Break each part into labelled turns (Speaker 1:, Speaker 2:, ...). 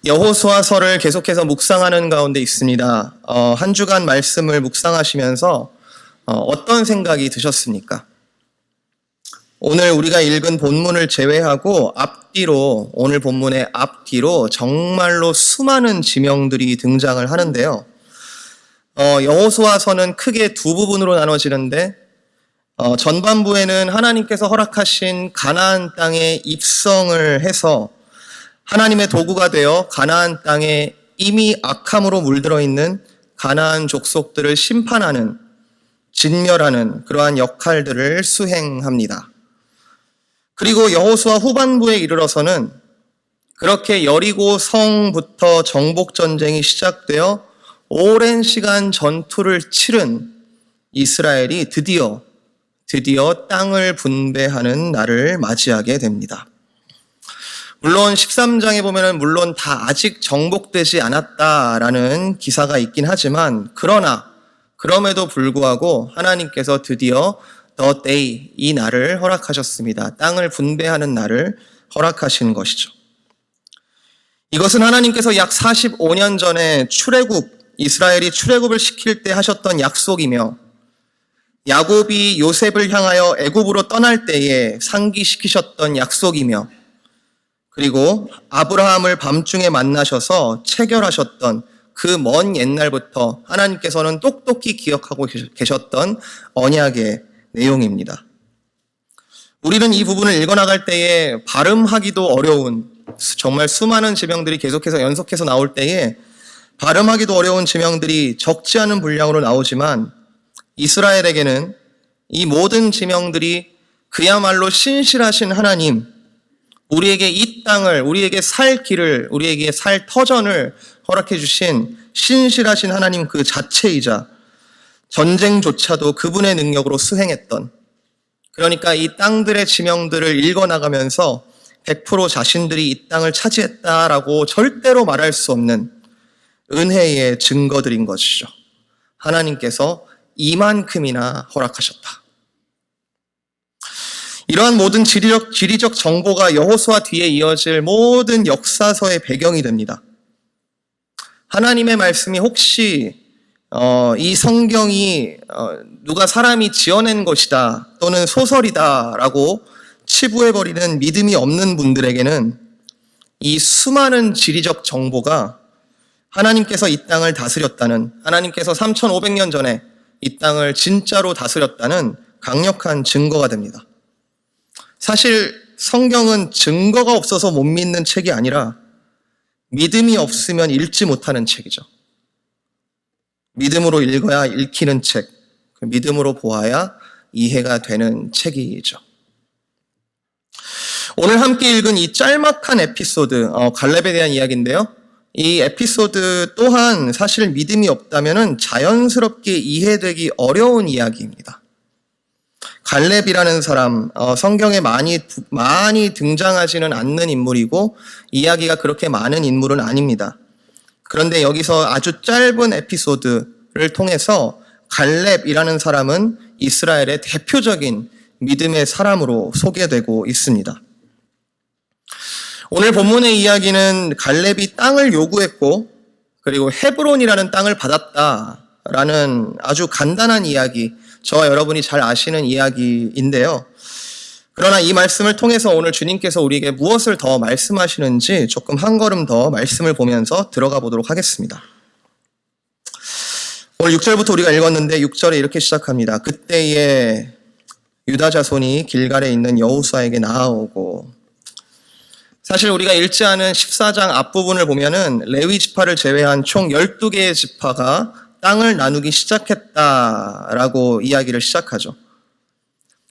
Speaker 1: 여호수아서를 계속해서 묵상하는 가운데 있습니다. 한 주간 말씀을 묵상하시면서 어떤 생각이 드셨습니까? 오늘 우리가 읽은 본문을 제외하고 오늘 본문의 앞뒤로 정말로 수많은 지명들이 등장을 하는데요. 여호수아서는 크게 두 부분으로 나눠지는데 전반부에는 하나님께서 허락하신 가나안 땅에 입성을 해서 하나님의 도구가 되어 가나안 땅에 이미 악함으로 물들어 있는 가나안 족속들을 심판하는, 진멸하는 그러한 역할들을 수행합니다. 그리고 여호수아 후반부에 이르러서는 그렇게 여리고 성부터 정복 전쟁이 시작되어 오랜 시간 전투를 치른 이스라엘이 드디어 땅을 분배하는 날을 맞이하게 됩니다. 물론 13장에 보면은 물론 다 아직 정복되지 않았다라는 기사가 있긴 하지만 그럼에도 불구하고 하나님께서 드디어 The Day, 이 날을 허락하셨습니다. 땅을 분배하는 날을 허락하신 것이죠. 이것은 하나님께서 약 45년 전에 이스라엘이 출애굽을 시킬 때 하셨던 약속이며 야곱이 요셉을 향하여 애굽으로 떠날 때에 상기시키셨던 약속이며 그리고 아브라함을 밤중에 만나셔서 체결하셨던 그 먼 옛날부터 하나님께서는 똑똑히 기억하고 계셨던 언약의 내용입니다. 우리는 이 부분을 읽어나갈 때에 발음하기도 어려운 정말 수많은 지명들이 계속해서 연속해서 나올 때에 발음하기도 어려운 지명들이 적지 않은 분량으로 나오지만 이스라엘에게는 이 모든 지명들이 그야말로 신실하신 하나님, 우리에게 이 땅을, 우리에게 살 길을, 우리에게 살 터전을 허락해 주신 신실하신 하나님 그 자체이자 전쟁조차도 그분의 능력으로 수행했던, 그러니까 이 땅들의 지명들을 읽어나가면서 100% 자신들이 이 땅을 차지했다라고 절대로 말할 수 없는 은혜의 증거들인 것이죠. 하나님께서 이만큼이나 허락하셨다. 이러한 모든 지리적 정보가 여호수아 뒤에 이어질 모든 역사서의 배경이 됩니다. 하나님의 말씀이 혹시 이 성경이 누가 사람이 지어낸 것이다 또는 소설이다라고 치부해버리는 믿음이 없는 분들에게는 이 수많은 지리적 정보가 하나님께서 이 땅을 다스렸다는, 하나님께서 3,500년 전에 이 땅을 진짜로 다스렸다는 강력한 증거가 됩니다. 사실 성경은 증거가 없어서 못 믿는 책이 아니라 믿음이 없으면 읽지 못하는 책이죠. 믿음으로 읽어야 읽히는 책, 믿음으로 보아야 이해가 되는 책이죠. 오늘 함께 읽은 이 짤막한 에피소드, 갈렙에 대한 이야기인데요. 이 에피소드 또한 사실 믿음이 없다면 자연스럽게 이해되기 어려운 이야기입니다. 갈렙이라는 사람, 성경에 많이 등장하지는 않는 인물이고 이야기가 그렇게 많은 인물은 아닙니다. 그런데 여기서 아주 짧은 에피소드를 통해서 갈렙이라는 사람은 이스라엘의 대표적인 믿음의 사람으로 소개되고 있습니다. 오늘 본문의 이야기는 갈렙이 땅을 요구했고 그리고 헤브론이라는 땅을 받았다라는 아주 간단한 이야기, 저와 여러분이 잘 아시는 이야기인데요. 그러나 이 말씀을 통해서 오늘 주님께서 우리에게 무엇을 더 말씀하시는지 조금 한 걸음 더 말씀을 보면서 들어가 보도록 하겠습니다. 오늘 6절부터 우리가 읽었는데 6절에 이렇게 시작합니다. 그때에 유다 자손이 길갈에 있는 여호수아에게 나아오고, 사실 우리가 읽지 않은 14장 앞부분을 보면은 레위 지파를 제외한 총 12개의 지파가 땅을 나누기 시작했다라고 이야기를 시작하죠.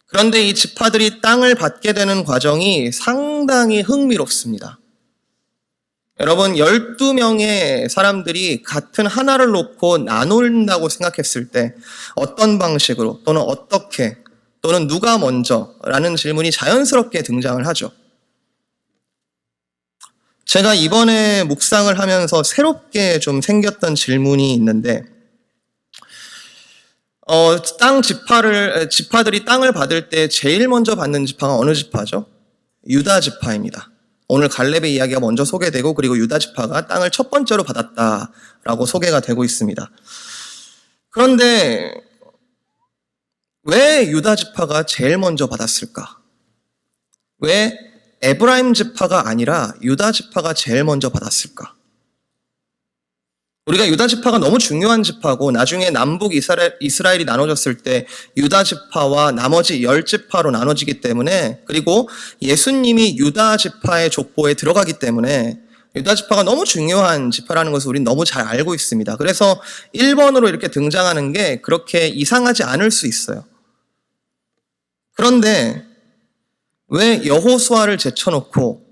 Speaker 1: 그런데 이 지파들이 땅을 받게 되는 과정이 상당히 흥미롭습니다. 여러분, 12명의 사람들이 같은 하나를 놓고 나눈다고 생각했을 때 어떤 방식으로 또는 어떻게 또는 누가 먼저라는 질문이 자연스럽게 등장을 하죠. 제가 이번에 묵상을 하면서 새롭게 좀 생겼던 질문이 있는데, 지파들이 땅을 받을 때 제일 먼저 받는 지파가 어느 지파죠? 유다 지파입니다. 오늘 갈렙의 이야기가 먼저 소개되고 그리고 유다 지파가 땅을 첫 번째로 받았다라고 소개가 되고 있습니다. 그런데 왜 유다 지파가 제일 먼저 받았을까? 왜 에브라임 지파가 아니라 유다 지파가 제일 먼저 받았을까? 우리가 유다 지파가 너무 중요한 지파고 나중에 남북 이스라엘이 나눠졌을 때 유다 지파와 나머지 10지파로 나눠지기 때문에, 그리고 예수님이 유다 지파의 족보에 들어가기 때문에 유다 지파가 너무 중요한 지파라는 것을 우리는 너무 잘 알고 있습니다. 그래서 1번으로 이렇게 등장하는 게 그렇게 이상하지 않을 수 있어요. 그런데 왜 여호수아를 제쳐놓고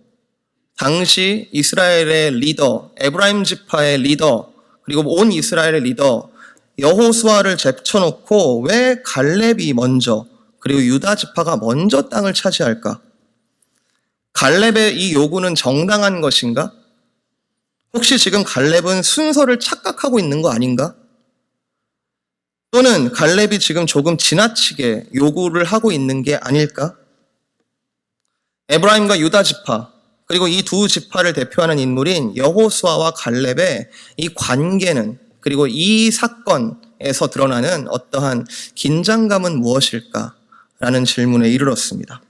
Speaker 1: 당시 이스라엘의 리더, 에브라임 지파의 리더, 그리고 온 이스라엘의 리더 여호수아를 제쳐놓고 왜 갈렙이 먼저, 그리고 유다 지파가 먼저 땅을 차지할까? 갈렙의 이 요구는 정당한 것인가? 혹시 지금 갈렙은 순서를 착각하고 있는 거 아닌가? 또는 갈렙이 지금 조금 지나치게 요구를 하고 있는 게 아닐까? 에브라임과 유다 지파, 그리고 이 두 지파를 대표하는 인물인 여호수아와 갈렙의 이 관계는, 그리고 이 사건에서 드러나는 어떠한 긴장감은 무엇일까라는 질문에 이르렀습니다.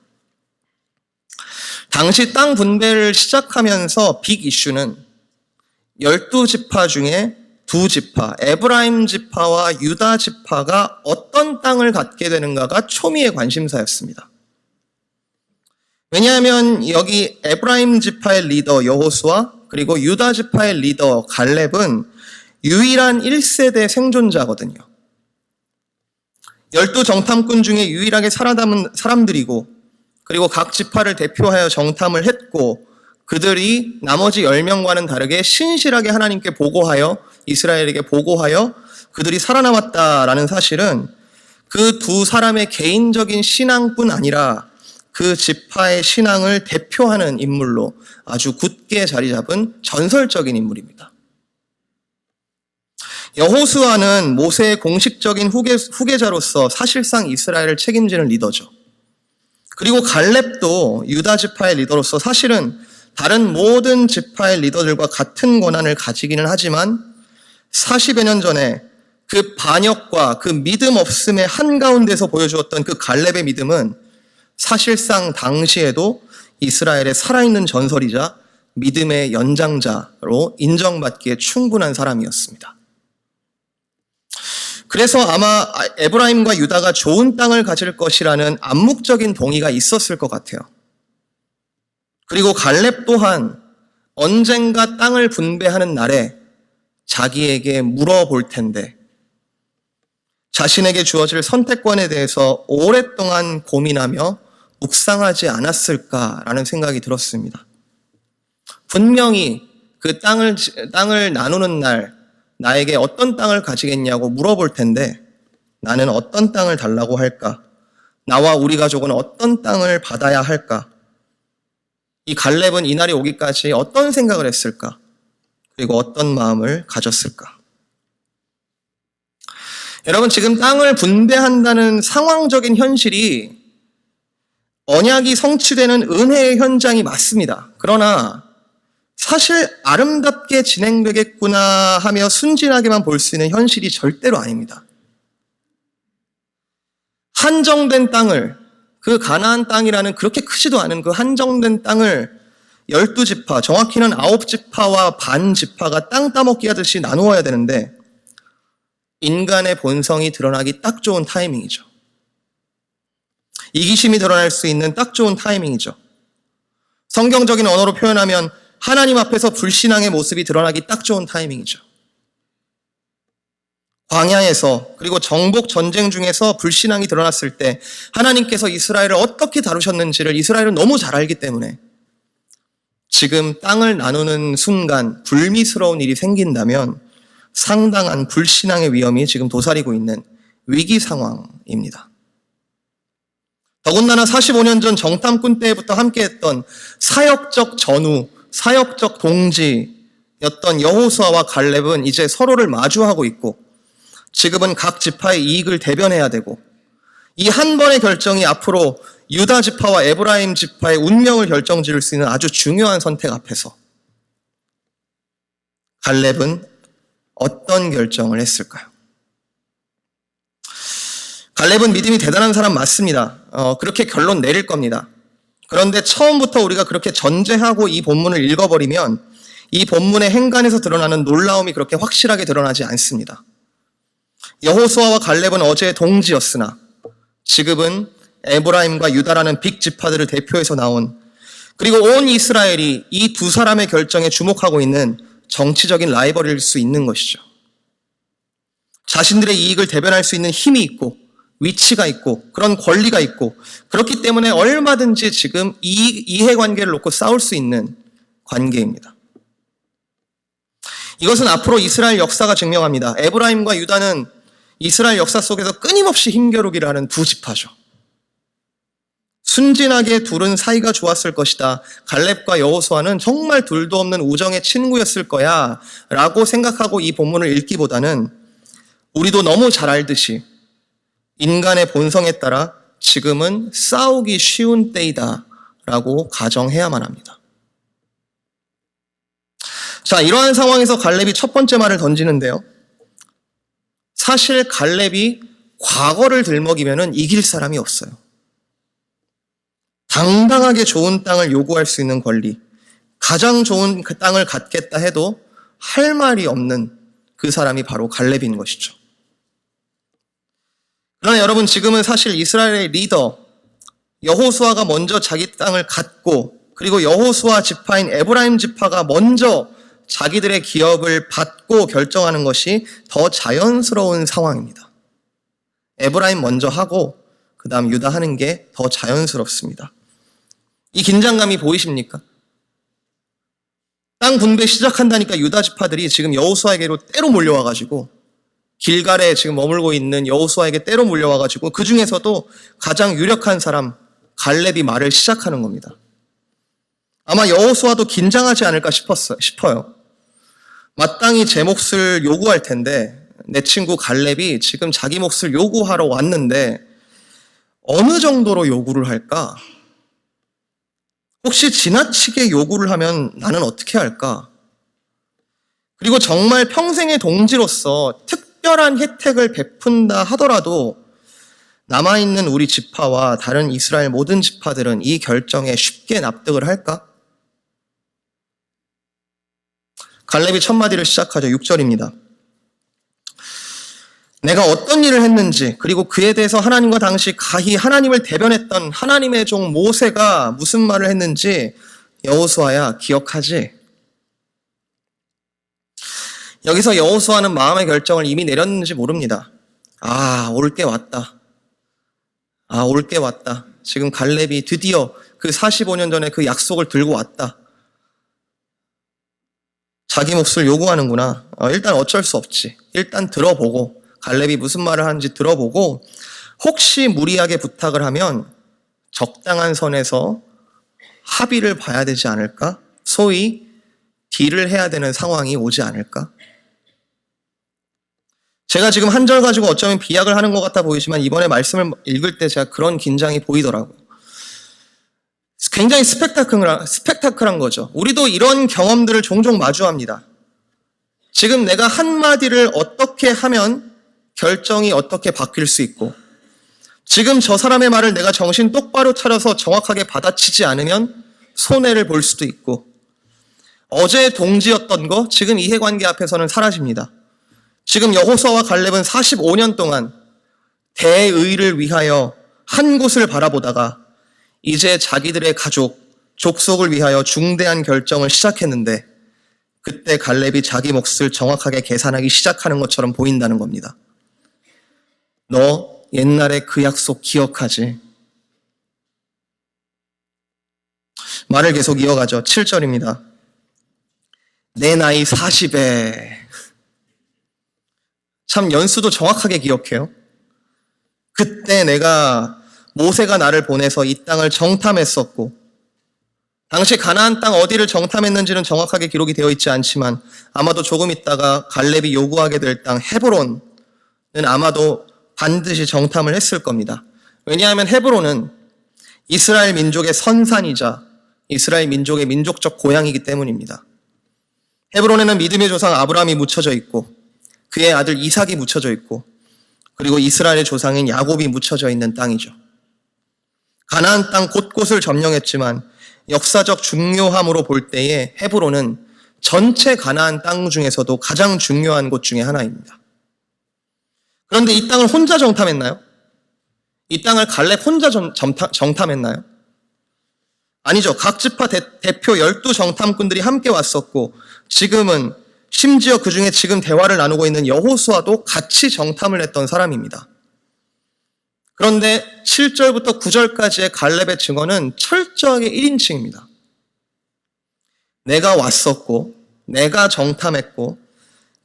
Speaker 1: 당시 땅 분배를 시작하면서 빅 이슈는 12지파 중에 2지파, 에브라임 지파와 유다 지파가 어떤 땅을 갖게 되는가가 초미의 관심사였습니다. 왜냐하면 여기 에브라임 지파의 리더 여호수아, 그리고 유다 지파의 리더 갈렙은 유일한 1세대 생존자거든요. 12정탐꾼 중에 유일하게 살아남은 사람들이고, 그리고 각 지파를 대표하여 정탐을 했고, 그들이 나머지 10명과는 다르게 신실하게 하나님께 보고하여, 이스라엘에게 보고하여 그들이 살아남았다라는 사실은 그 두 사람의 개인적인 신앙뿐 아니라 그 지파의 신앙을 대표하는 인물로 아주 굳게 자리 잡은 전설적인 인물입니다. 여호수아는 모세의 공식적인 후계자로서 사실상 이스라엘을 책임지는 리더죠. 그리고 갈렙도 유다 지파의 리더로서 사실은 다른 모든 지파의 리더들과 같은 권한을 가지기는 하지만 40여 년 전에 그 반역과 그 믿음 없음의 한가운데서 보여주었던 그 갈렙의 믿음은 사실상 당시에도 이스라엘의 살아있는 전설이자 믿음의 연장자로 인정받기에 충분한 사람이었습니다. 그래서 아마 에브라임과 유다가 좋은 땅을 가질 것이라는 암묵적인 동의가 있었을 것 같아요. 그리고 갈렙 또한 언젠가 땅을 분배하는 날에 자기에게 물어볼 텐데 자신에게 주어질 선택권에 대해서 오랫동안 고민하며 묵상하지 않았을까라는 생각이 들었습니다. 분명히 그 땅을 나누는 날 나에게 어떤 땅을 가지겠냐고 물어볼 텐데 나는 어떤 땅을 달라고 할까? 나와 우리 가족은 어떤 땅을 받아야 할까? 이 갈렙은 이 날이 오기까지 어떤 생각을 했을까? 그리고 어떤 마음을 가졌을까? 여러분, 지금 땅을 분배한다는 상황적인 현실이 언약이 성취되는 은혜의 현장이 맞습니다. 그러나 사실 아름답게 진행되겠구나 하며 순진하게만 볼 수 있는 현실이 절대로 아닙니다. 한정된 땅을, 그 가나안 땅이라는 그렇게 크지도 않은 그 한정된 땅을 12지파, 정확히는 9지파와 반 지파가 땅 따먹기 하듯이 나누어야 되는데 인간의 본성이 드러나기 딱 좋은 타이밍이죠. 이기심이 드러날 수 있는 딱 좋은 타이밍이죠. 성경적인 언어로 표현하면 하나님 앞에서 불신앙의 모습이 드러나기 딱 좋은 타이밍이죠. 광야에서 그리고 정복 전쟁 중에서 불신앙이 드러났을 때 하나님께서 이스라엘을 어떻게 다루셨는지를 이스라엘은 너무 잘 알기 때문에 지금 땅을 나누는 순간 불미스러운 일이 생긴다면 상당한 불신앙의 위험이 지금 도사리고 있는 위기 상황입니다. 더군다나 45년 전 정탐꾼 때부터 함께했던 사역적 전우, 사역적 동지였던 여호수아와 갈렙은 이제 서로를 마주하고 있고 지금은 각 지파의 이익을 대변해야 되고 이 한 번의 결정이 앞으로 유다 지파와 에브라임 지파의 운명을 결정지을 수 있는 아주 중요한 선택 앞에서 갈렙은 어떤 결정을 했을까요? 갈렙은 믿음이 대단한 사람 맞습니다. 그렇게 결론 내릴 겁니다. 그런데 처음부터 우리가 그렇게 전제하고 이 본문을 읽어버리면 이 본문의 행간에서 드러나는 놀라움이 그렇게 확실하게 드러나지 않습니다. 여호수아와 갈렙은 어제의 동지였으나 지금은 에브라임과 유다라는 빅 지파들을 대표해서 나온, 그리고 온 이스라엘이 이 두 사람의 결정에 주목하고 있는 정치적인 라이벌일 수 있는 것이죠. 자신들의 이익을 대변할 수 있는 힘이 있고 위치가 있고 그런 권리가 있고, 그렇기 때문에 얼마든지 지금 이해관계를 놓고 싸울 수 있는 관계입니다. 이것은 앞으로 이스라엘 역사가 증명합니다. 에브라임과 유다는 이스라엘 역사 속에서 끊임없이 힘겨루기를 하는 두 지파죠. 순진하게 둘은 사이가 좋았을 것이다. 갈렙과 여호수아는 정말 둘도 없는 우정의 친구였을 거야 라고 생각하고 이 본문을 읽기보다는 우리도 너무 잘 알듯이 인간의 본성에 따라 지금은 싸우기 쉬운 때이다 라고 가정해야만 합니다. 자, 이러한 상황에서 갈렙이 첫 번째 말을 던지는데요. 사실 갈렙이 과거를 들먹이면 이길 사람이 없어요. 당당하게 좋은 땅을 요구할 수 있는 권리, 가장 좋은 그 땅을 갖겠다 해도 할 말이 없는 그 사람이 바로 갈렙인 것이죠. 그러나 여러분, 지금은 사실 이스라엘의 리더 여호수아가 먼저 자기 땅을 갖고, 그리고 여호수아 지파인 에브라임 지파가 먼저 자기들의 기업을 받고 결정하는 것이 더 자연스러운 상황입니다. 에브라임 먼저 하고 그 다음 유다 하는 게 더 자연스럽습니다. 이 긴장감이 보이십니까? 땅 분배 시작한다니까 유다 지파들이 지금 여호수아에게로 때로 몰려와가지고, 길갈에 지금 머물고 있는 여호수아에게 때로 몰려와가지고 그 중에서도 가장 유력한 사람 갈렙이 말을 시작하는 겁니다. 아마 여호수아도 긴장하지 않을까 싶어요. 마땅히 제 몫을 요구할 텐데 내 친구 갈렙이 지금 자기 몫을 요구하러 왔는데 어느 정도로 요구를 할까? 혹시 지나치게 요구를 하면 나는 어떻게 할까? 그리고 정말 평생의 동지로서 특별한 혜택을 베푼다 하더라도 남아있는 우리 지파와 다른 이스라엘 모든 지파들은 이 결정에 쉽게 납득을 할까? 갈렙이 첫 마디를 시작하죠. 6절입니다. 내가 어떤 일을 했는지, 그리고 그에 대해서 하나님과 당시 가히 하나님을 대변했던 하나님의 종 모세가 무슨 말을 했는지 여호수아야 기억하지? 여기서 여호수아는 마음의 결정을 이미 내렸는지 모릅니다. 올 게 왔다. 올 게 왔다. 지금 갈렙이 드디어 그 45년 전에 그 약속을 들고 왔다. 자기 몫을 요구하는구나. 일단 어쩔 수 없지. 일단 들어보고, 갈렙이 무슨 말을 하는지 들어보고, 혹시 무리하게 부탁을 하면 적당한 선에서 합의를 봐야 되지 않을까? 소위 딜을 해야 되는 상황이 오지 않을까? 제가 지금 한 절 가지고 어쩌면 비약을 하는 것 같아 보이지만 이번에 말씀을 읽을 때 제가 그런 긴장이 보이더라고요. 굉장히 스펙타클한 거죠. 우리도 이런 경험들을 종종 마주합니다. 지금 내가 한마디를 어떻게 하면 결정이 어떻게 바뀔 수 있고, 지금 저 사람의 말을 내가 정신 똑바로 차려서 정확하게 받아치지 않으면 손해를 볼 수도 있고, 어제 동지였던 거 지금 이해관계 앞에서는 사라집니다. 지금 여호수아와 갈렙은 45년 동안 대의를 위하여 한 곳을 바라보다가 이제 자기들의 가족, 족속을 위하여 중대한 결정을 시작했는데, 그때 갈렙이 자기 몫을 정확하게 계산하기 시작하는 것처럼 보인다는 겁니다. 너 옛날에 그 약속 기억하지? 말을 계속 이어가죠. 7절입니다. 내 나이 40에. 참 연수도 정확하게 기억해요. 그때 내가 모세가 나를 보내서 이 땅을 정탐했었고, 당시 가나안 땅 어디를 정탐했는지는 정확하게 기록이 되어 있지 않지만 아마도 조금 있다가 갈렙이 요구하게 될 땅 헤브론은 아마도 반드시 정탐을 했을 겁니다. 왜냐하면 헤브론은 이스라엘 민족의 선산이자 이스라엘 민족의 민족적 고향이기 때문입니다. 헤브론에는 믿음의 조상 아브라함이 묻혀져 있고 그의 아들 이삭이 묻혀져 있고 그리고 이스라엘의 조상인 야곱이 묻혀져 있는 땅이죠. 가나안 땅 곳곳을 점령했지만 역사적 중요함으로 볼 때에 헤브론은 전체 가나안 땅 중에서도 가장 중요한 곳 중에 하나입니다. 그런데 이 땅을 혼자 정탐했나요? 이 땅을 갈렙 혼자 정탐했나요? 아니죠. 각 지파 대표 12정탐꾼들이 함께 왔었고 지금은 심지어 그 중에 지금 대화를 나누고 있는 여호수아도 같이 정탐을 했던 사람입니다. 그런데 7절부터 9절까지의 갈렙의 증언은 철저하게 1인칭입니다. 내가 왔었고 내가 정탐했고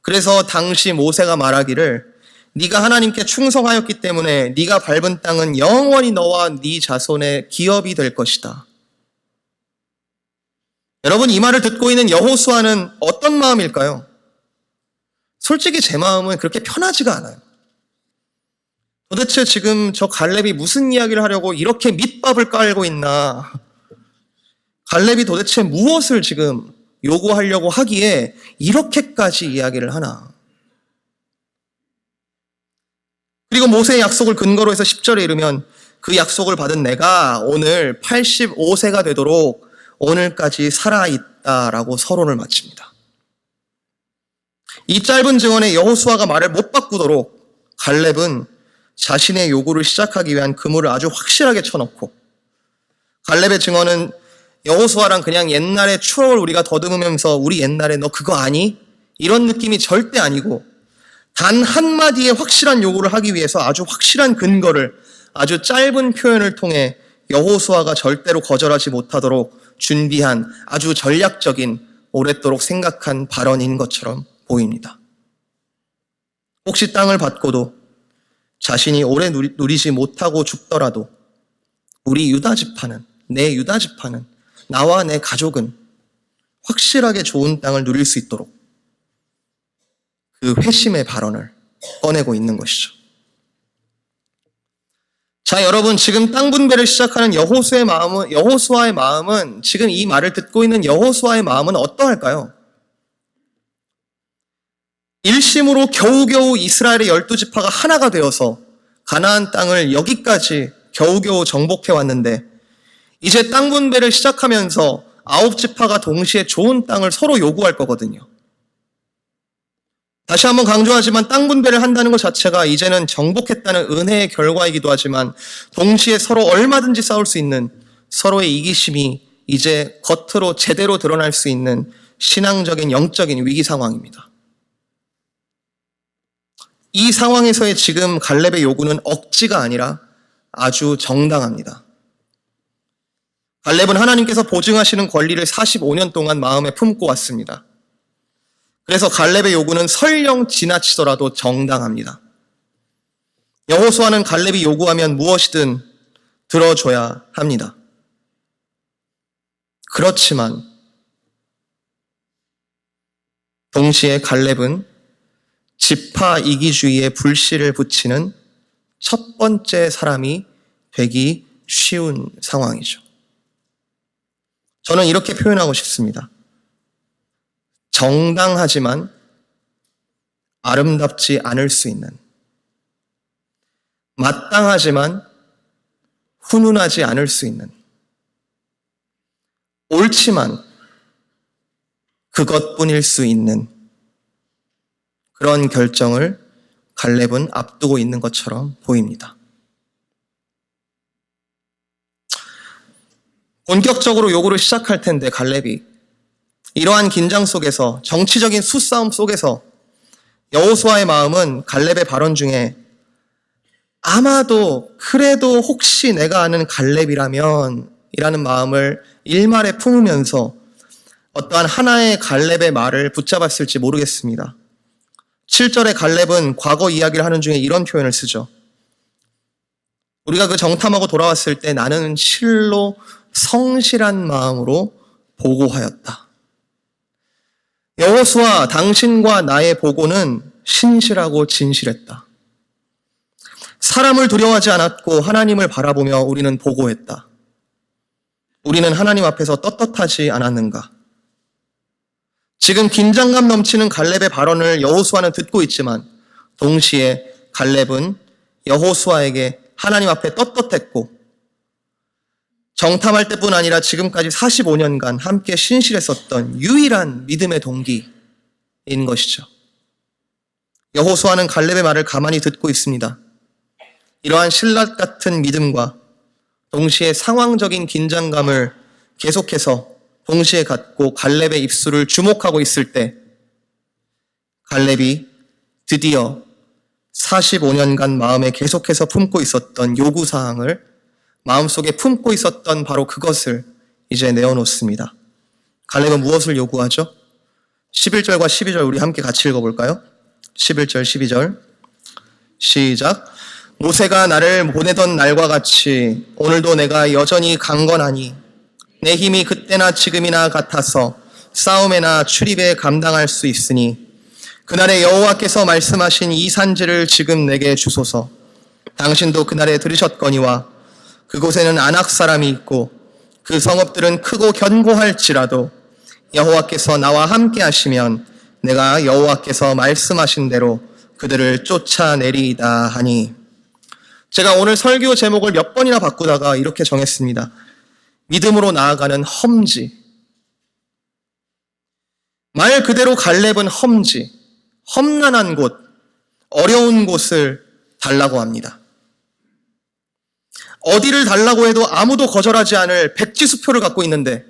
Speaker 1: 그래서 당시 모세가 말하기를 네가 하나님께 충성하였기 때문에 네가 밟은 땅은 영원히 너와 네 자손의 기업이 될 것이다. 여러분, 이 말을 듣고 있는 여호수아는 어떤 마음일까요? 솔직히 제 마음은 그렇게 편하지가 않아요. 도대체 지금 저 갈렙이 무슨 이야기를 하려고 이렇게 밑밥을 깔고 있나? 갈렙이 도대체 무엇을 지금 요구하려고 하기에 이렇게까지 이야기를 하나? 그리고 모세의 약속을 근거로 해서 10절에 이르면 그 약속을 받은 내가 오늘 85세가 되도록 오늘까지 살아있다라고 서론을 마칩니다. 이 짧은 증언에 여호수아가 말을 못 바꾸도록 갈렙은 자신의 요구를 시작하기 위한 그물을 아주 확실하게 쳐놓고 갈렙의 증언은 여호수아랑 그냥 옛날의 추억을 우리가 더듬으면서 우리 옛날에 너 그거 아니? 이런 느낌이 절대 아니고 단 한마디의 확실한 요구를 하기 위해서 아주 확실한 근거를 아주 짧은 표현을 통해 여호수아가 절대로 거절하지 못하도록 준비한 아주 전략적인 오랫도록 생각한 발언인 것처럼 보입니다. 혹시 땅을 받고도 자신이 오래 누리지 못하고 죽더라도 우리 유다 지파는, 내 유다 지파는, 나와 내 가족은 확실하게 좋은 땅을 누릴 수 있도록 그 회심의 발언을 꺼내고 있는 것이죠. 자, 여러분, 지금 땅 분배를 시작하는 여호수아의 마음은 지금 이 말을 듣고 있는 여호수아의 마음은 어떠할까요? 일심으로 겨우겨우 이스라엘의 12지파가 하나가 되어서 가나안 땅을 여기까지 겨우겨우 정복해 왔는데 이제 땅 분배를 시작하면서 9지파가 동시에 좋은 땅을 서로 요구할 거거든요. 다시 한번 강조하지만 땅 분배를 한다는 것 자체가 이제는 정복했다는 은혜의 결과이기도 하지만 동시에 서로 얼마든지 싸울 수 있는 서로의 이기심이 이제 겉으로 제대로 드러날 수 있는 신앙적인 영적인 위기 상황입니다. 이 상황에서의 지금 갈렙의 요구는 억지가 아니라 아주 정당합니다. 갈렙은 하나님께서 보증하시는 권리를 45년 동안 마음에 품고 왔습니다. 그래서 갈렙의 요구는 설령 지나치더라도 정당합니다. 여호수아는 갈렙이 요구하면 무엇이든 들어줘야 합니다. 그렇지만 동시에 갈렙은 지파 이기주의에 불씨를 붙이는 첫 번째 사람이 되기 쉬운 상황이죠. 저는 이렇게 표현하고 싶습니다. 정당하지만 아름답지 않을 수 있는, 마땅하지만 훈훈하지 않을 수 있는, 옳지만 그것뿐일 수 있는 그런 결정을 갈렙은 앞두고 있는 것처럼 보입니다. 본격적으로 요구를 시작할 텐데 갈렙이 이러한 긴장 속에서 정치적인 수싸움 속에서 여호수아의 마음은 갈렙의 발언 중에 아마도 그래도 혹시 내가 아는 갈렙이라면 이라는 마음을 일말에 품으면서 어떠한 하나의 갈렙의 말을 붙잡았을지 모르겠습니다. 7절의 갈렙은 과거 이야기를 하는 중에 이런 표현을 쓰죠. 우리가 그 정탐하고 돌아왔을 때 나는 실로 성실한 마음으로 보고하였다. 여호수아, 당신과 나의 보고는 신실하고 진실했다. 사람을 두려워하지 않았고 하나님을 바라보며 우리는 보고했다. 우리는 하나님 앞에서 떳떳하지 않았는가? 지금 긴장감 넘치는 갈렙의 발언을 여호수아는 듣고 있지만 동시에 갈렙은 여호수아에게 하나님 앞에 떳떳했고 정탐할 때뿐 아니라 지금까지 45년간 함께 신실했었던 유일한 믿음의 동기인 것이죠. 여호수아는 갈렙의 말을 가만히 듣고 있습니다. 이러한 신라 같은 믿음과 동시에 상황적인 긴장감을 계속해서 동시에 갖고 갈렙의 입술을 주목하고 있을 때 갈렙이 드디어 45년간 마음에 계속해서 품고 있었던 요구사항을 마음속에 품고 있었던 바로 그것을 이제 내어놓습니다. 갈렙은 무엇을 요구하죠? 11절과 12절 우리 함께 같이 읽어볼까요? 11절 12절 시작. 모세가 나를 보내던 날과 같이 오늘도 내가 여전히 강건하니 내 힘이 그때나 지금이나 같아서 싸움에나 출입에 감당할 수 있으니 그날에 여호와께서 말씀하신 이 산지를 지금 내게 주소서. 당신도 그날에 들으셨거니와 그곳에는 아낙 사람이 있고 그 성읍들은 크고 견고할지라도 여호와께서 나와 함께 하시면 내가 여호와께서 말씀하신 대로 그들을 쫓아내리이다 하니. 제가 오늘 설교 제목을 몇 번이나 바꾸다가 이렇게 정했습니다. 믿음으로 나아가는 험지. 말 그대로 갈렙은 험지, 험난한 곳, 어려운 곳을 달라고 합니다. 어디를 달라고 해도 아무도 거절하지 않을 백지수표를 갖고 있는데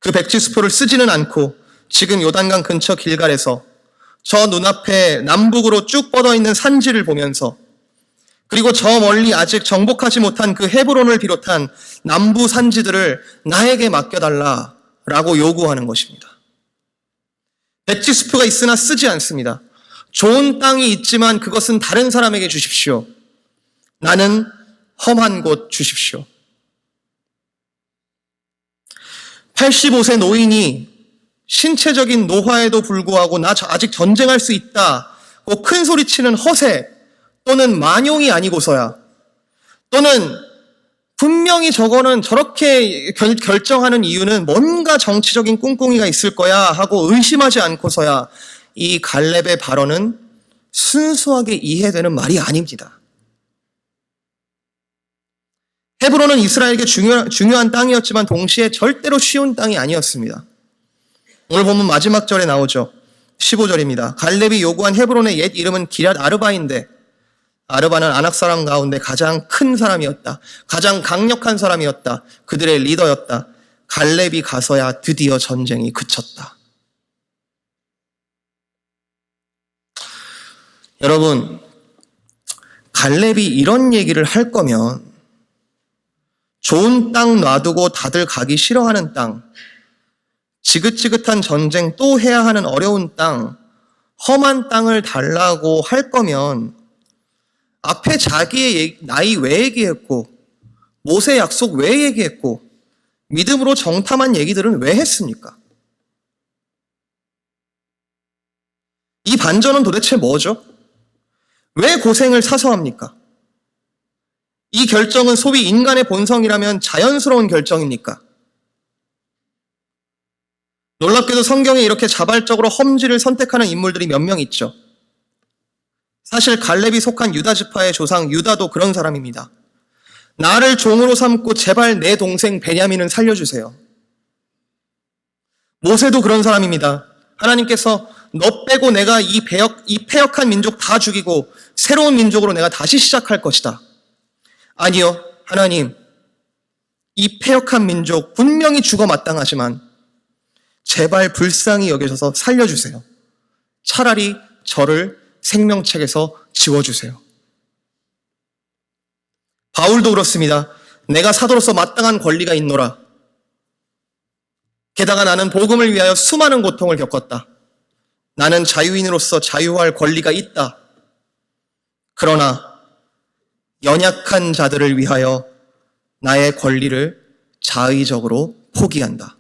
Speaker 1: 그 백지수표를 쓰지는 않고 지금 요단강 근처 길갈에서 저 눈앞에 남북으로 쭉 뻗어있는 산지를 보면서 그리고 저 멀리 아직 정복하지 못한 그 헤브론을 비롯한 남부 산지들을 나에게 맡겨달라라고 요구하는 것입니다. 백지수표가 있으나 쓰지 않습니다. 좋은 땅이 있지만 그것은 다른 사람에게 주십시오. 나는 험한 곳 주십시오. 85세 노인이 신체적인 노화에도 불구하고 나 아직 전쟁할 수 있다고 큰 소리치는 허세 또는 만용이 아니고서야 또는 분명히 저거는 저렇게 결정하는 이유는 뭔가 정치적인 꿍꿍이가 있을 거야 하고 의심하지 않고서야 이 갈렙의 발언은 순수하게 이해되는 말이 아닙니다. 헤브론은 이스라엘에게 중요한 땅이었지만 동시에 절대로 쉬운 땅이 아니었습니다. 오늘 보면 마지막 절에 나오죠. 15절입니다. 갈렙이 요구한 헤브론의 옛 이름은 기럇 아르바인데 아르바는 아낙 사람 가운데 가장 큰 사람이었다. 가장 강력한 사람이었다. 그들의 리더였다. 갈렙이 가서야 드디어 전쟁이 그쳤다. 여러분, 갈렙이 이런 얘기를 할 거면 좋은 땅 놔두고 다들 가기 싫어하는 땅, 지긋지긋한 전쟁 또 해야 하는 어려운 땅, 험한 땅을 달라고 할 거면 앞에 자기의 나이 왜 얘기했고 모세 약속 왜 얘기했고 믿음으로 정탐한 얘기들은 왜 했습니까? 이 반전은 도대체 뭐죠? 왜 고생을 사서 합니까? 이 결정은 소위 인간의 본성이라면 자연스러운 결정입니까? 놀랍게도 성경에 이렇게 자발적으로 험지를 선택하는 인물들이 몇 명 있죠. 사실 갈렙이 속한 유다 지파의 조상 유다도 그런 사람입니다. 나를 종으로 삼고 제발 내 동생 베냐민은 살려주세요. 모세도 그런 사람입니다. 하나님께서 너 빼고 내가 이 패역한 민족 다 죽이고 새로운 민족으로 내가 다시 시작할 것이다. 아니요, 하나님, 이 패역한 민족 분명히 죽어 마땅하지만 제발 불쌍히 여기셔서 살려주세요. 차라리 저를 생명책에서 지워주세요. 바울도 그렇습니다. 내가 사도로서 마땅한 권리가 있노라. 게다가 나는 복음을 위하여 수많은 고통을 겪었다. 나는 자유인으로서 자유할 권리가 있다. 그러나 연약한 자들을 위하여 나의 권리를 자의적으로 포기한다.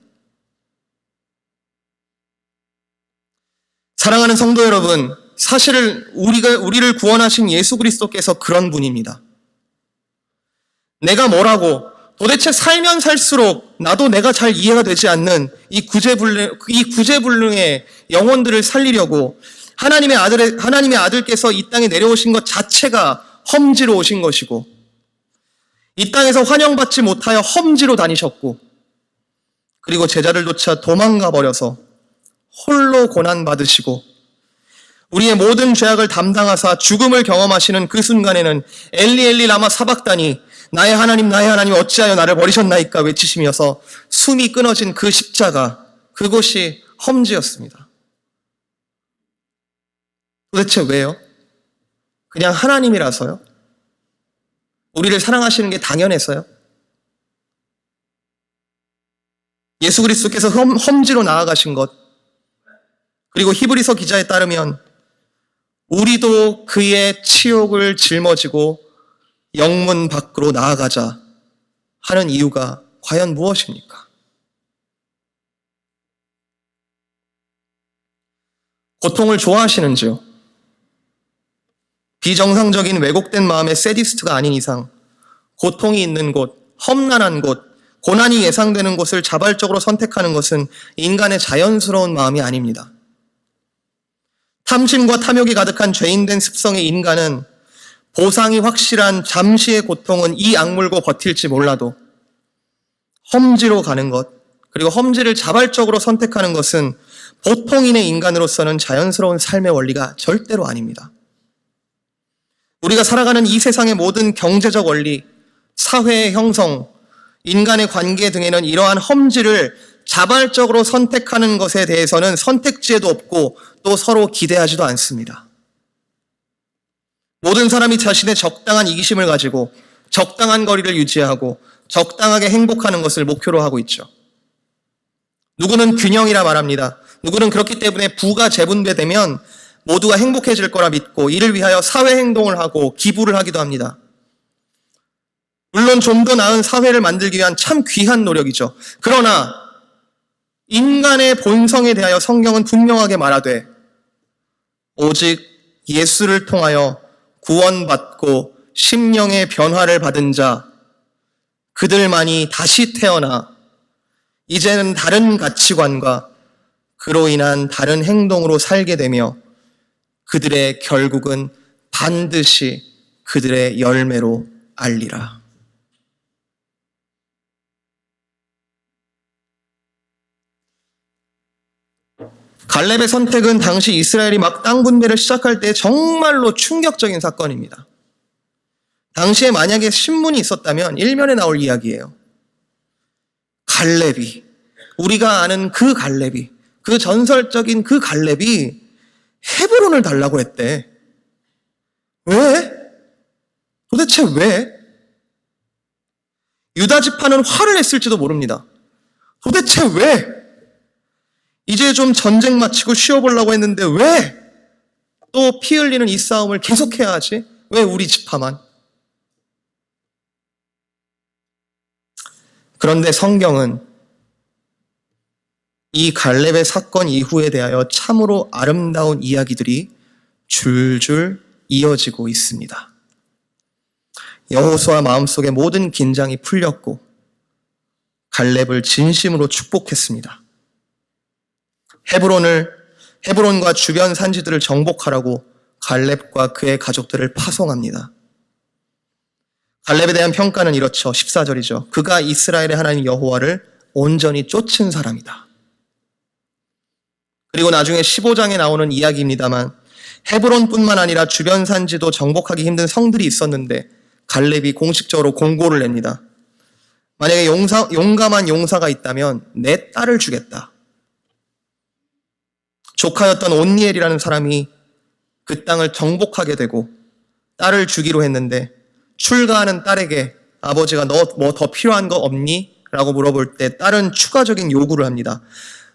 Speaker 1: 사랑하는 성도 여러분, 사실 우리를 구원하신 예수 그리스도께서 그런 분입니다. 내가 뭐라고 도대체 살면 살수록 나도 내가 잘 이해가 되지 않는 이 구제불능의 영혼들을 살리려고 하나님의 아들께서 이 땅에 내려오신 것 자체가 험지로 오신 것이고, 이 땅에서 환영받지 못하여 험지로 다니셨고, 그리고 제자들조차 도망가 버려서 홀로 고난받으시고, 우리의 모든 죄악을 담당하사 죽음을 경험하시는 그 순간에는 엘리 엘리 라마 사박다니, 나의 하나님 어찌하여 나를 버리셨나이까 외치시면서 숨이 끊어진 그 십자가, 그곳이 험지였습니다. 도대체 왜요? 그냥 하나님이라서요? 우리를 사랑하시는 게 당연해서요? 예수 그리스도께서 험지로 나아가신 것, 그리고 히브리서 기자에 따르면 우리도 그의 치욕을 짊어지고 영문 밖으로 나아가자 하는 이유가 과연 무엇입니까? 고통을 좋아하시는지요? 비정상적인 왜곡된 마음의 세디스트가 아닌 이상 고통이 있는 곳, 험난한 곳, 고난이 예상되는 곳을 자발적으로 선택하는 것은 인간의 자연스러운 마음이 아닙니다. 탐심과 탐욕이 가득한 죄인된 습성의 인간은 보상이 확실한 잠시의 고통은 이 악물고 버틸지 몰라도 험지로 가는 것, 그리고 험지를 자발적으로 선택하는 것은 보통인의 인간으로서는 자연스러운 삶의 원리가 절대로 아닙니다. 우리가 살아가는 이 세상의 모든 경제적 원리, 사회의 형성, 인간의 관계 등에는 이러한 험지를 자발적으로 선택하는 것에 대해서는 선택지에도 없고 또 서로 기대하지도 않습니다. 모든 사람이 자신의 적당한 이기심을 가지고 적당한 거리를 유지하고 적당하게 행복하는 것을 목표로 하고 있죠. 누구는 균형이라 말합니다. 누구는 그렇기 때문에 부가 재분배되면 모두가 행복해질 거라 믿고 이를 위하여 사회행동을 하고 기부를 하기도 합니다. 물론 좀 더 나은 사회를 만들기 위한 참 귀한 노력이죠. 그러나 인간의 본성에 대하여 성경은 분명하게 말하되 오직 예수를 통하여 구원받고 심령의 변화를 받은 자, 그들만이 다시 태어나 이제는 다른 가치관과 그로 인한 다른 행동으로 살게 되며 그들의 결국은 반드시 그들의 열매로 알리라. 갈렙의 선택은 당시 이스라엘이 막 땅 분배를 시작할 때 정말로 충격적인 사건입니다. 당시에 만약에 신문이 있었다면 일면에 나올 이야기예요. 갈렙이, 우리가 아는 그 갈렙이, 그 전설적인 그 갈렙이 헤브론을 달라고 했대. 왜? 도대체 왜? 유다 지파는 화를 냈을지도 모릅니다. 도대체 왜? 이제 좀 전쟁 마치고 쉬어보려고 했는데 왜 또 피 흘리는 이 싸움을 계속해야 하지? 왜 우리 지파만? 그런데 성경은 이 갈렙의 사건 이후에 대하여 참으로 아름다운 이야기들이 줄줄 이어지고 있습니다. 여호수아 마음속에 모든 긴장이 풀렸고 갈렙을 진심으로 축복했습니다. 헤브론과 주변 산지들을 정복하라고 갈렙과 그의 가족들을 파송합니다. 갈렙에 대한 평가는 이렇죠. 14절이죠. 그가 이스라엘의 하나님 여호와를 온전히 쫓은 사람이다. 그리고 나중에 15장에 나오는 이야기입니다만 헤브론뿐만 아니라 주변 산지도 정복하기 힘든 성들이 있었는데 갈렙이 공식적으로 공고를 냅니다. 만약에 용감한 용사가 있다면 내 딸을 주겠다. 조카였던 온니엘이라는 사람이 그 땅을 정복하게 되고 딸을 주기로 했는데 출가하는 딸에게 아버지가 너 뭐 더 필요한 거 없니? 라고 물어볼 때 딸은 추가적인 요구를 합니다.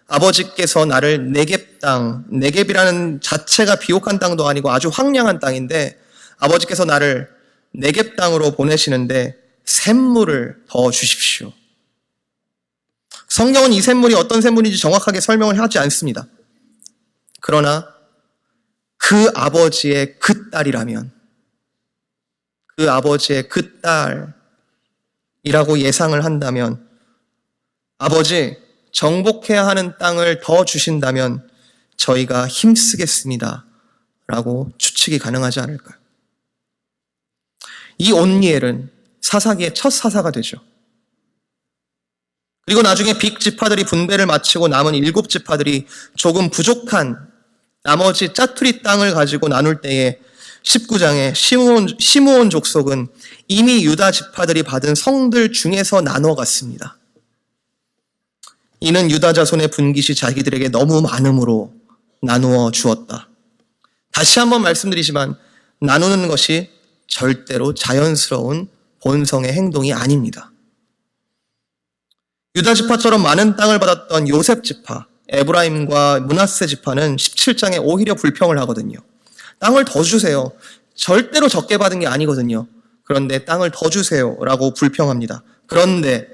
Speaker 1: 아버지께서 나를 네겝 땅, 네겝이라는 자체가 비옥한 땅도 아니고 아주 황량한 땅인데 아버지께서 나를 네겝 땅으로 보내시는데 샘물을 더 주십시오. 성경은 이 샘물이 어떤 샘물인지 정확하게 설명을 하지 않습니다. 그러나 그 아버지의 그 딸이라면 그 아버지의 그 딸, 예상을 한다면, 아버지, 정복해야 하는 땅을 더 주신다면 저희가 힘쓰겠습니다. 라고 추측이 가능하지 않을까요? 이 온니엘은 사사기의 첫 사사가 되죠. 그리고 나중에 빅지파들이 분배를 마치고 남은 7지파들이 조금 부족한 나머지 짜투리 땅을 가지고 나눌 때에 19장에 시므온 족속은 이미 유다 지파들이 받은 성들 중에서 나눠 갔습니다. 이는 유다 자손의 분깃이 자기들에게 너무 많음으로 나누어 주었다. 다시 한번 말씀드리지만 나누는 것이 절대로 자연스러운 본성의 행동이 아닙니다. 유다 지파처럼 많은 땅을 받았던 요셉 지파, 에브라임과 므낫세 지파는 17장에 오히려 불평을 하거든요. 땅을 더 주세요. 절대로 적게 받은 게 아니거든요. 그런데 땅을 더 주세요라고 불평합니다. 그런데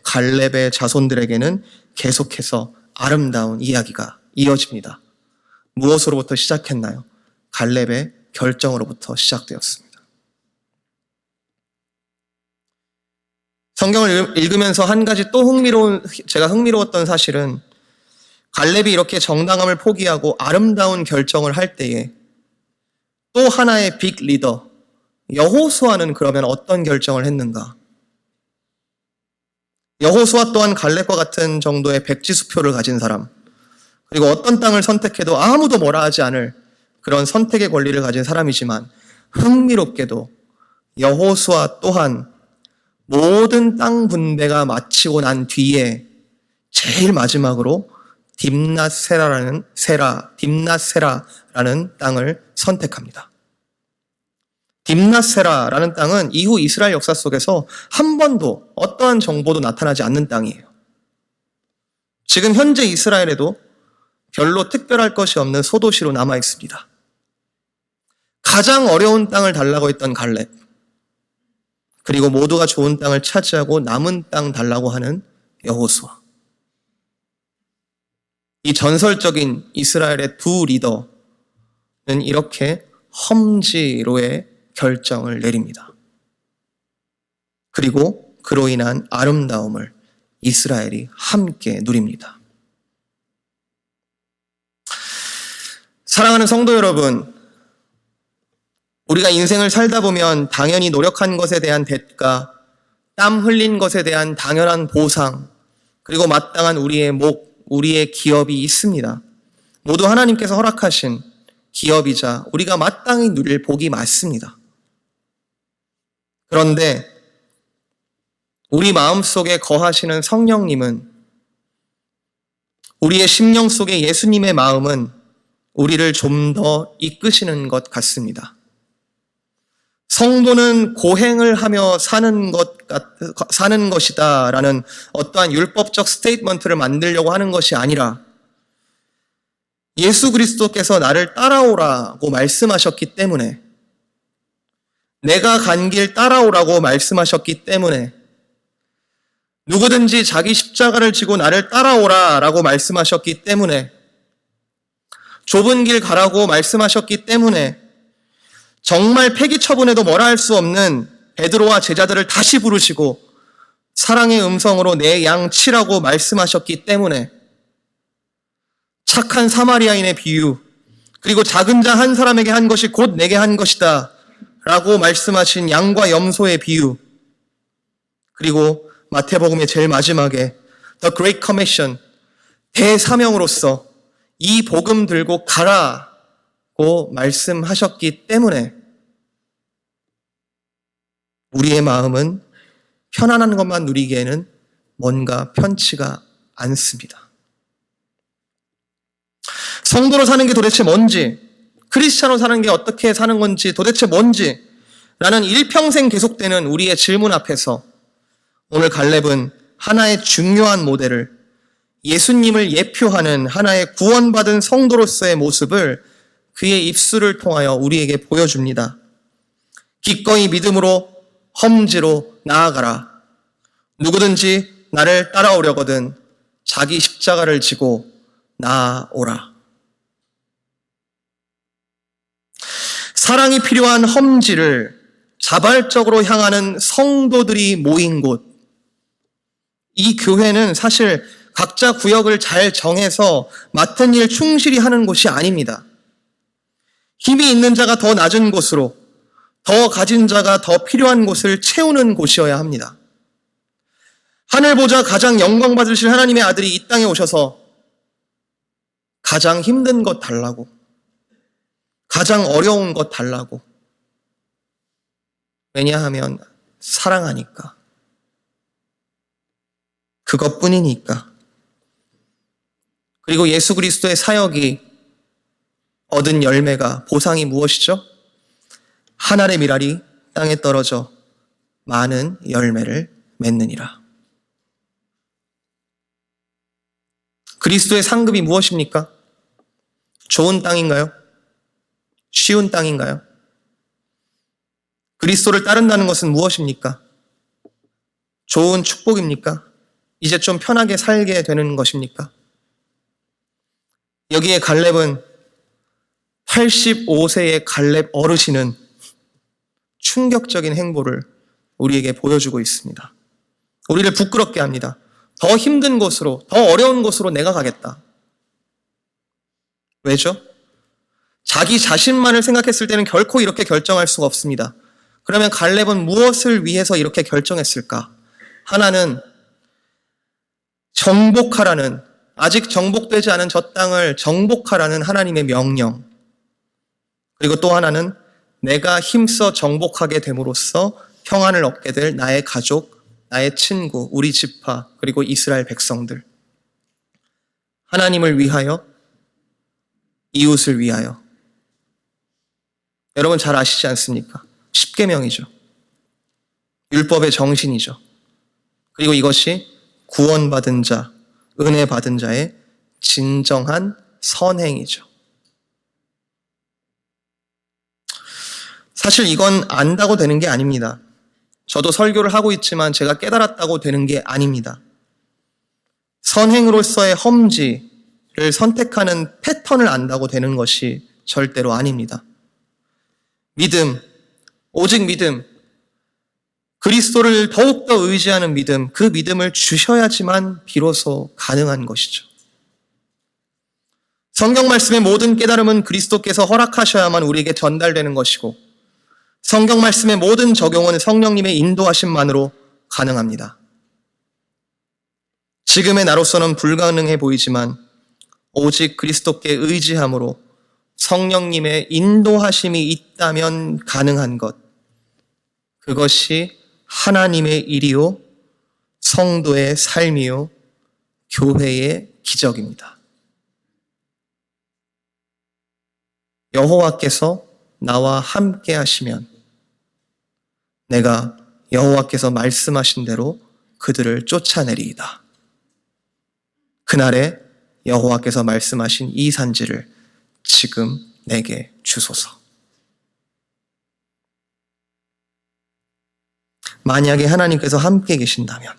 Speaker 1: 갈렙의 자손들에게는 계속해서 아름다운 이야기가 이어집니다. 무엇으로부터 시작했나요? 갈렙의 결정으로부터 시작되었습니다. 성경을 읽으면서 한 가지 또 제가 흥미로웠던 사실은 갈렙이 이렇게 정당함을 포기하고 아름다운 결정을 할 때에 또 하나의 빅 리더 여호수아는 그러면 어떤 결정을 했는가? 여호수아 또한 갈렙과 같은 정도의 백지수표를 가진 사람, 그리고 어떤 땅을 선택해도 아무도 뭐라 하지 않을 그런 선택의 권리를 가진 사람이지만 흥미롭게도 여호수아 또한 모든 땅 분배가 마치고 난 뒤에 제일 마지막으로 딥낫세라라는 땅을 선택합니다. 딥낫세라라는 땅은 이후 이스라엘 역사 속에서 한 번도 어떠한 정보도 나타나지 않는 땅이에요. 지금 현재 이스라엘에도 별로 특별할 것이 없는 소도시로 남아 있습니다. 가장 어려운 땅을 달라고 했던 갈렙, 그리고 모두가 좋은 땅을 차지하고 남은 땅 달라고 하는 여호수아. 이 전설적인 이스라엘의 두 리더는 이렇게 험지로의 결정을 내립니다. 그리고 그로 인한 아름다움을 이스라엘이 함께 누립니다. 사랑하는 성도 여러분, 우리가 인생을 살다 보면 당연히 노력한 것에 대한 대가, 땀 흘린 것에 대한 당연한 보상, 그리고 마땅한 우리의 우리의 기업이 있습니다. 모두 하나님께서 허락하신 기업이자 우리가 마땅히 누릴 복이 맞습니다. 그런데 우리 마음속에 거하시는 성령님은, 우리의 심령 속에 예수님의 마음은 우리를 좀 더 이끄시는 것 같습니다. 성도는 고행을 하며 사는 것이다라는 어떠한 율법적 스테이트먼트를 만들려고 하는 것이 아니라 예수 그리스도께서 나를 따라오라고 말씀하셨기 때문에, 내가 간 길 따라오라고 말씀하셨기 때문에, 누구든지 자기 십자가를 지고 나를 따라오라라고 말씀하셨기 때문에, 좁은 길 가라고 말씀하셨기 때문에, 정말 폐기 처분해도 뭐라 할 수 없는 베드로와 제자들을 다시 부르시고 사랑의 음성으로 내 양 치라고 말씀하셨기 때문에, 착한 사마리아인의 비유, 그리고 작은 자 한 사람에게 한 것이 곧 내게 한 것이다 라고 말씀하신 양과 염소의 비유, 그리고 마태복음의 제일 마지막에 The Great Commission, 대사명으로서 이 복음 들고 가라고 말씀하셨기 때문에 우리의 마음은 편안한 것만 누리기에는 뭔가 편치가 않습니다. 성도로 사는 게 도대체 뭔지, 크리스찬으로 사는 게 어떻게 사는 건지 도대체 뭔지 라는 일평생 계속되는 우리의 질문 앞에서 오늘 갈렙은 하나의 중요한 모델을, 예수님을 예표하는 하나의 구원받은 성도로서의 모습을 그의 입술을 통하여 우리에게 보여줍니다. 기꺼이 믿음으로 험지로 나아가라. 누구든지 나를 따라오려거든 자기 십자가를 지고 나아오라. 사랑이 필요한 험지를 자발적으로 향하는 성도들이 모인 곳. 이 교회는 사실 각자 구역을 잘 정해서 맡은 일 충실히 하는 곳이 아닙니다. 힘이 있는 자가 더 낮은 곳으로, 더 가진 자가 더 필요한 곳을 채우는 곳이어야 합니다. 하늘 보자 가장 영광 받으실 하나님의 아들이 이 땅에 오셔서 가장 힘든 것 달라고, 가장 어려운 것 달라고. 왜냐하면 사랑하니까. 그것뿐이니까. 그리고 예수 그리스도의 사역이 얻은 열매가, 보상이 무엇이죠? 하늘의 밀알이 땅에 떨어져 많은 열매를 맺느니라. 그리스도의 상급이 무엇입니까? 좋은 땅인가요? 쉬운 땅인가요? 그리스도를 따른다는 것은 무엇입니까? 좋은 축복입니까? 이제 좀 편하게 살게 되는 것입니까? 여기에 갈렙은 85세의 갈렙 어르신은 충격적인 행보를 우리에게 보여주고 있습니다. 우리를 부끄럽게 합니다. 더 힘든 곳으로, 더 어려운 곳으로 내가 가겠다. 왜죠? 자기 자신만을 생각했을 때는 결코 이렇게 결정할 수가 없습니다. 그러면 갈렙은 무엇을 위해서 이렇게 결정했을까? 하나는 정복하라는, 아직 정복되지 않은 저 땅을 정복하라는 하나님의 명령. 그리고 또 하나는 내가 힘써 정복하게 됨으로써 평안을 얻게 될 나의 가족, 나의 친구, 우리 지파, 그리고 이스라엘 백성들. 하나님을 위하여, 이웃을 위하여. 여러분 잘 아시지 않습니까? 십계명이죠. 율법의 정신이죠. 그리고 이것이 구원받은 자, 은혜 받은 자의 진정한 선행이죠. 사실 이건 안다고 되는 게 아닙니다. 저도 설교를 하고 있지만 제가 깨달았다고 되는 게 아닙니다. 선행으로서의 험지를 선택하는 패턴을 안다고 되는 것이 절대로 아닙니다. 믿음, 오직 믿음, 그리스도를 더욱더 의지하는 믿음, 그 믿음을 주셔야지만 비로소 가능한 것이죠. 성경 말씀의 모든 깨달음은 그리스도께서 허락하셔야만 우리에게 전달되는 것이고, 성경 말씀의 모든 적용은 성령님의 인도하심만으로 가능합니다. 지금의 나로서는 불가능해 보이지만 오직 그리스도께 의지함으로 성령님의 인도하심이 있다면 가능한 것, 그것이 하나님의 일이요, 성도의 삶이요, 교회의 기적입니다. 여호와께서 나와 함께 하시면 내가 여호와께서 말씀하신 대로 그들을 쫓아내리이다. 그날에 여호와께서 말씀하신 이 산지를 지금 내게 주소서. 만약에 하나님께서 함께 계신다면,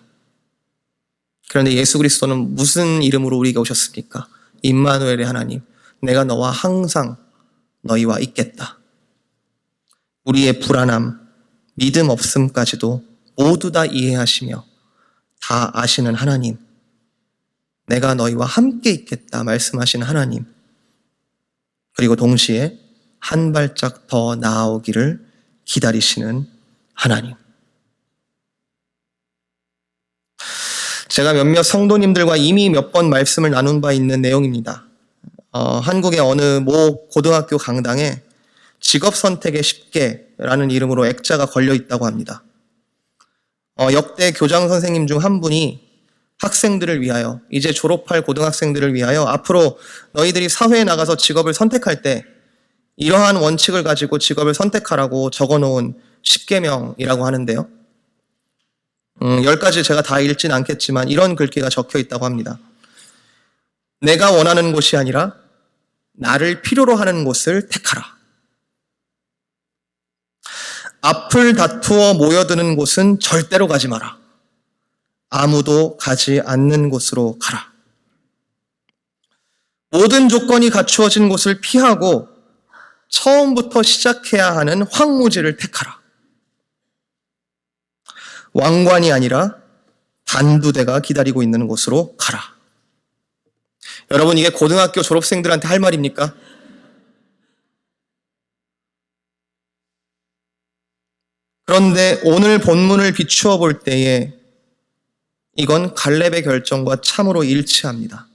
Speaker 1: 그런데 예수 그리스도는 무슨 이름으로 우리에게 오셨습니까? 임마누엘의 하나님, 내가 너와 항상 너희와 있겠다. 우리의 불안함, 믿음 없음까지도 모두 다 이해하시며 다 아시는 하나님, 내가 너희와 함께 있겠다 말씀하신 하나님, 그리고 동시에 한 발짝 더 나아오기를 기다리시는 하나님. 제가 몇몇 성도님들과 이미 몇 번 말씀을 나눈 바 있는 내용입니다. 한국의 어느 모 고등학교 강당에 직업 선택의 10개라는 이름으로 액자가 걸려 있다고 합니다. 역대 교장 선생님 중 한 분이 학생들을 위하여, 이제 졸업할 고등학생들을 위하여 앞으로 너희들이 사회에 나가서 직업을 선택할 때 이러한 원칙을 가지고 직업을 선택하라고 적어놓은 10계명이라고 하는데요. 10가지 제가 다 읽진 않겠지만 이런 글귀가 적혀 있다고 합니다. 내가 원하는 곳이 아니라 나를 필요로 하는 곳을 택하라. 앞을 다투어 모여드는 곳은 절대로 가지 마라. 아무도 가지 않는 곳으로 가라. 모든 조건이 갖추어진 곳을 피하고 처음부터 시작해야 하는 황무지를 택하라. 왕관이 아니라 단두대가 기다리고 있는 곳으로 가라. 여러분, 이게 고등학교 졸업생들한테 할 말입니까? 그런데 오늘 본문을 비추어 볼 때에 이건 갈렙의 결정과 참으로 일치합니다.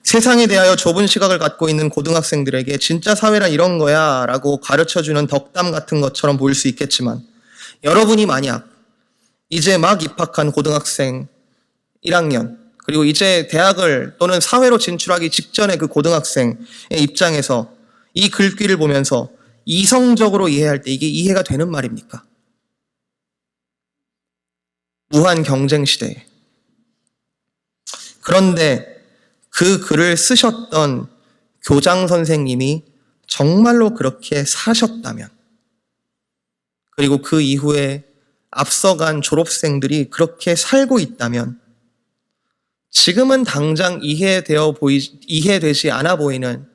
Speaker 1: 세상에 대하여 좁은 시각을 갖고 있는 고등학생들에게 진짜 사회란 이런 거야 라고 가르쳐주는 덕담 같은 것처럼 보일 수 있겠지만, 여러분이 만약 이제 막 입학한 고등학생 1학년, 그리고 이제 대학을 또는 사회로 진출하기 직전의 그 고등학생의 입장에서 이 글귀를 보면서 이성적으로 이해할 때 이게 이해가 되는 말입니까? 무한 경쟁 시대에. 그런데 그 글을 쓰셨던 교장 선생님이 정말로 그렇게 사셨다면, 그리고 그 이후에 앞서간 졸업생들이 그렇게 살고 있다면, 지금은 당장 이해되지 않아 보이는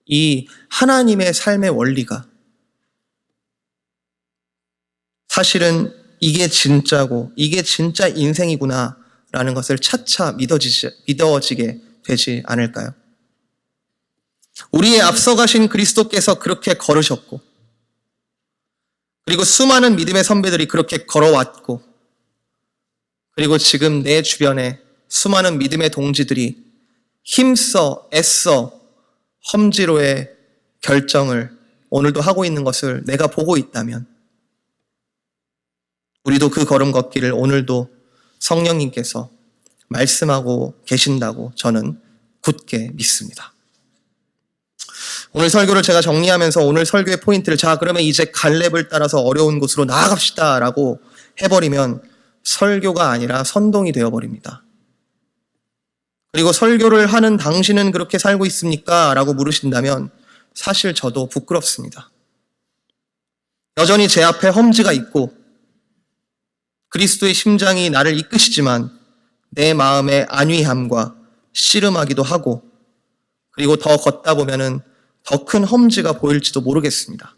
Speaker 1: 이 하나님의 삶의 원리가 사실은 이게 진짜고 이게 진짜 인생이구나 라는 것을 차차 믿어지게 되지 않을까요? 우리의 앞서가신 그리스도께서 그렇게 걸으셨고, 그리고 수많은 믿음의 선배들이 그렇게 걸어왔고, 그리고 지금 내 주변에 수많은 믿음의 동지들이 힘써 애써 험지로의 결정을 오늘도 하고 있는 것을 내가 보고 있다면, 우리도 그 걸음 걷기를 오늘도 성령님께서 말씀하고 계신다고 저는 굳게 믿습니다. 오늘 설교를 제가 정리하면서 오늘 설교의 포인트를, 자, 그러면 이제 갈렙을 따라서 어려운 곳으로 나아갑시다 라고 해버리면 설교가 아니라 선동이 되어버립니다. 그리고 설교를 하는 당신은 그렇게 살고 있습니까? 라고 물으신다면 사실 저도 부끄럽습니다. 여전히 제 앞에 험지가 있고 그리스도의 심장이 나를 이끄시지만 내 마음의 안위함과 씨름하기도 하고, 그리고 더 걷다 보면은 더 큰 험지가 보일지도 모르겠습니다.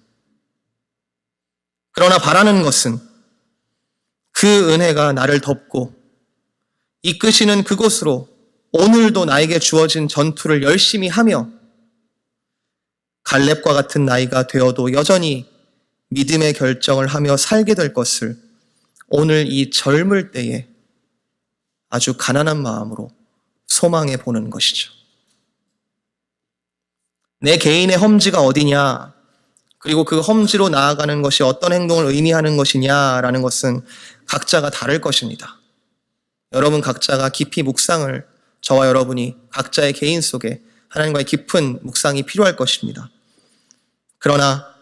Speaker 1: 그러나 바라는 것은 그 은혜가 나를 덮고 이끄시는 그곳으로 오늘도 나에게 주어진 전투를 열심히 하며 갈렙과 같은 나이가 되어도 여전히 믿음의 결정을 하며 살게 될 것을 오늘 이 젊을 때에 아주 가난한 마음으로 소망해 보는 것이죠. 내 개인의 험지가 어디냐, 그리고 그 험지로 나아가는 것이 어떤 행동을 의미하는 것이냐라는 것은 각자가 다를 것입니다. 여러분 각자가 깊이 묵상을, 저와 여러분이 각자의 개인 속에 하나님과의 깊은 묵상이 필요할 것입니다. 그러나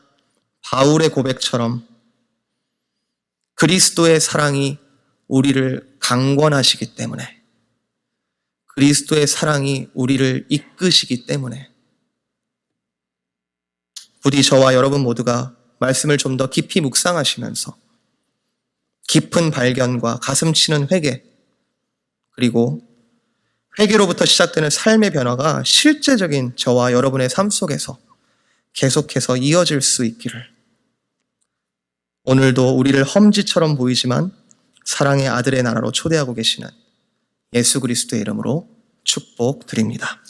Speaker 1: 바울의 고백처럼 그리스도의 사랑이 우리를 강권하시기 때문에, 그리스도의 사랑이 우리를 이끄시기 때문에 부디 저와 여러분 모두가 말씀을 좀 더 깊이 묵상하시면서 깊은 발견과 가슴 치는 회개, 그리고 회개로부터 시작되는 삶의 변화가 실제적인 저와 여러분의 삶 속에서 계속해서 이어질 수 있기를, 오늘도 우리를 험지처럼 보이지만 사랑의 아들의 나라로 초대하고 계시는 예수 그리스도의 이름으로 축복드립니다.